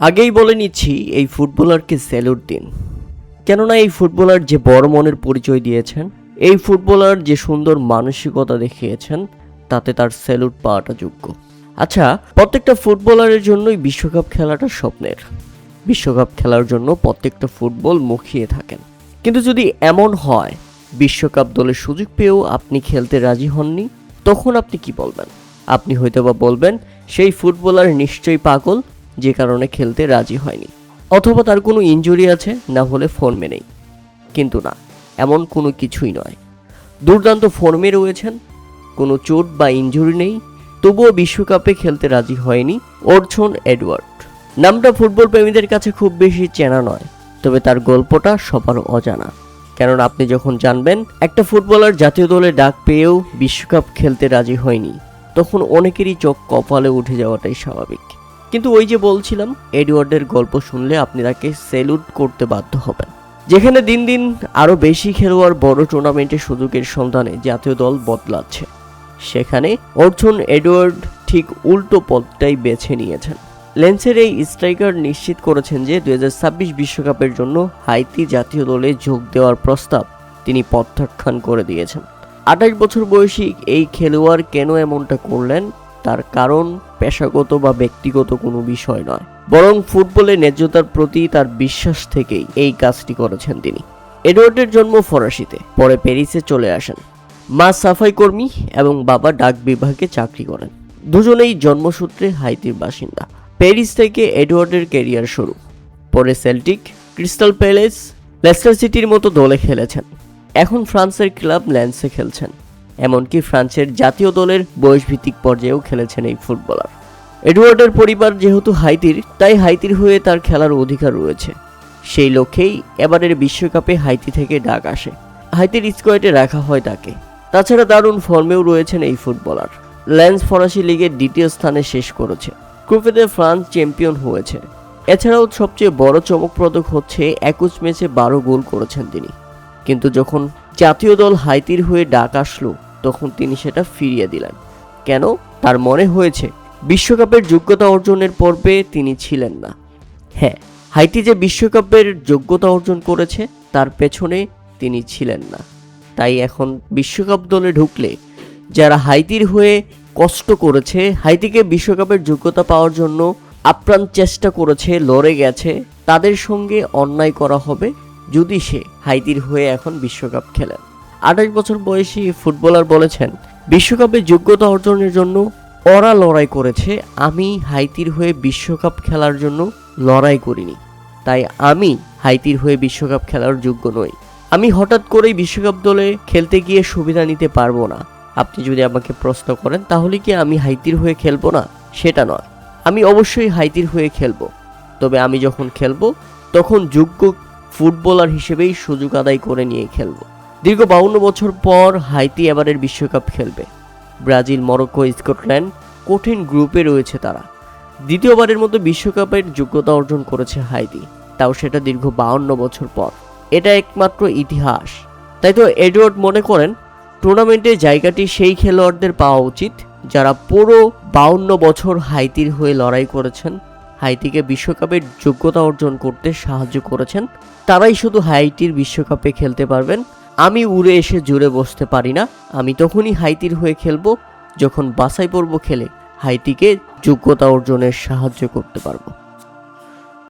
আগেই বলে নিচ্ছি, এই ফুটবলারকে স্যালুট দিন। কেননা এই ফুটবলার যে বড় মনের পরিচয় দিয়েছেন, এই ফুটবলার যে সুন্দর মানসিকতা দেখিয়েছেন, তাতে তার স্যালুট পাওয়াটা যোগ্য। আচ্ছা, প্রত্যেকটা ফুটবলারের জন্যই বিশ্বকাপ খেলাটা স্বপ্নের। বিশ্বকাপ খেলার জন্য প্রত্যেকটা ফুটবল মুখিয়ে থাকেন। কিন্তু যদি এমন হয় বিশ্বকাপ দলের সুযোগ পেয়েও আপনি খেলতে রাজি হননি, তখন আপনি কি বলবেন? আপনি হয়তোবা বলবেন সেই ফুটবলার নিশ্চয়ই পাগল, যে কারণে খেলতে রাজি হয়নি, অথবা তার কোনো ইনজুরি আছে, না হলে ফর্মে নেই। কিন্তু না, এমন কোনো কিছুই নয়। দুর্দান্ত ফর্মে রয়েছেন, কোনো চোট বা ইনজুরি নেই, তবুও বিশ্বকাপে খেলতে রাজি হয়নি অর্জন এডওয়ার্ড। নামটা ফুটবল প্রেমীদের কাছে খুব বেশি চেনা নয়, তবে তার গল্পটা সবার অজানা। কেননা আপনি যখন জানবেন একটা ফুটবলার জাতীয় দলে ডাক পেয়েও বিশ্বকাপ খেলতে রাজি হয়নি, তখন অনেকেরই চোখ কপালে উঠে যাওয়াটাই স্বাভাবিক। কিন্তু ওই যে বলছিলাম, এডওয়ার্ডের গল্প শুনলে আপনি তাকে স্যালুট করতে বাধ্য হবেন। যেখানে দিন দিন আরও বেশি খেলোয়াড় বড় টুর্নামেন্টের সুযোগের সন্ধানে জাতীয় দল বদলাচ্ছে, সেখানে অর্জন এডওয়ার্ড ঠিক উল্টো পথটাই বেছে নিয়েছেন। লেন্সের এই স্ট্রাইকার নিশ্চিত করেছেন যে 2026 বিশ্বকাপের জন্য হাইতি জাতীয় দলে যোগ দেওয়ার প্রস্তাব তিনি প্রত্যাখ্যান করে দিয়েছেন। 28 বছর বয়সী এই খেলোয়াড় কেন এমনটা করলেন, তার কারণ পেশাগত বা ব্যক্তিগত কোনো বিষয় নয়, বরং ফুটবলের ন্যায্যতার প্রতি তার বিশ্বাস থেকেই এই কাজটি করেছেন তিনি। এডওয়ার্ডের জন্ম ফরাসিতে, পরে প্যারিসে চলে আসেন। মা সাফাই কর্মী এবং বাবা ডাক বিভাগে চাকরি করেন। দুজনেই জন্মসূত্রে হাইতির বাসিন্দা। প্যারিস থেকে এডওয়ার্ডের ক্যারিয়ার শুরু। পরে সেল্টিক, ক্রিস্টাল প্যালেস, লেস্টার সিটির মতো দলে খেলেছেন। এখন ফ্রান্সের ক্লাব ল্যান্সে খেলছেন। এমনকি ফ্রান্সের জাতীয় দলের বয়সভিত্তিক পর্যায়েও খেলেছেন এই ফুটবলার। এডওয়ার্ডের পরিবার যেহেতু হাইতির, তাই হাইতির হয়ে তার খেলার অধিকার রয়েছে। সেই লক্ষ্যেই এবারের বিশ্বকাপে হাইতি থেকে ডাক আসে। হাইতির স্কোয়াডে রাখা হয় তাকে। তাছাড়া দারুণ ফর্মেও রয়েছেন এই ফুটবলার। ল্যান্স ফরাসি লিগের দ্বিতীয় স্থানে শেষ করেছে। গ্রুপেতে ফ্রান্স চ্যাম্পিয়ন হয়েছে। এছাড়াও সবচেয়ে বড় চমকপ্রদ হচ্ছে 21 ম্যাচে 12 গোল করেছেন তিনি। কিন্তু যখন জাতীয় দল হাইতির হয়ে ডাক আসলো, তখন তিনি সেটা ফিরিয়ে দিলেন। কেন? তার মনে হয়েছে বিশ্বকাপের যোগ্যতা অর্জনের পর্বে তিনি ছিলেন না। হ্যাঁ, হাইতি যে বিশ্বকাপের যোগ্যতা অর্জন করেছে, তার পেছনে তিনি ছিলেন না। তাই এখন বিশ্বকাপ দলে ঢুকলে যারা হাইতির হয়ে কষ্ট করেছে, হাইতিকে বিশ্বকাপের যোগ্যতা পাওয়ার জন্য আপ্রাণ চেষ্টা করেছে, লড়ে গেছে, তাদের সঙ্গে অন্যায় করা হবে যদি সে হাইতির হয়ে এখন বিশ্বকাপ খেলেন। 28 বছর বয়সী ফুটবলার বলেছেন, বিশ্বকাপে যোগ্যতা অর্জনের জন্য ওরা লড়াই করেছে, আমি হাইতির হয়ে বিশ্বকাপ খেলার জন্য লড়াই করিনি, তাই আমি হাইতির হয়ে বিশ্বকাপ খেলার যোগ্য নই। আমি হঠাৎ করেই বিশ্বকাপ দলে খেলতে গিয়ে সুবিধা নিতে পারবো না। আপনি যদি আমাকে প্রশ্ন করেন তাহলে কি আমি হাইতির হয়ে খেলবো না? সেটা নয়, আমি অবশ্যই হাইতির হয়ে খেলবো। তবে আমি যখন খেলবো তখন যোগ্য ফুটবলার হিসেবেই সুযোগ আদায় করে নিয়ে খেলবো। দীর্ঘ 52 বছর পর হাইতি এবারের বিশ্বকাপ খেলবে। ব্রাজিল, মরক্কো, স্কটল্যান্ড কঠিন গ্রুপে রয়েছে তারা। দ্বিতীয়বারের মতো বিশ্বকাপের যোগ্যতা অর্জন করেছে হাইতি, তাও সেটা দীর্ঘ 52 বছর পর। এটা একমাত্র ইতিহাস। তাই তো এডওয়ার্ড মনে করেন টুর্নামেন্টে জায়গাটি সেই খেলোয়াড়দের পাওয়া উচিত যারা পুরো 52 বছর হাইতির হয়ে লড়াই করেছেন, হাইতিকে বিশ্বকাপের যোগ্যতা অর্জন করতে সাহায্য করেছেন। তারাই শুধু হাইতির বিশ্বকাপে খেলতে পারবেন। আমি উড়ে এসে জুড়ে বসতে পারি না। আমি তখনই হাইতির হয়ে খেলবো যখন বাছাই পর্ব খেলে হাইতিকে যোগ্যতা অর্জনের সাহায্য করতে পারবো।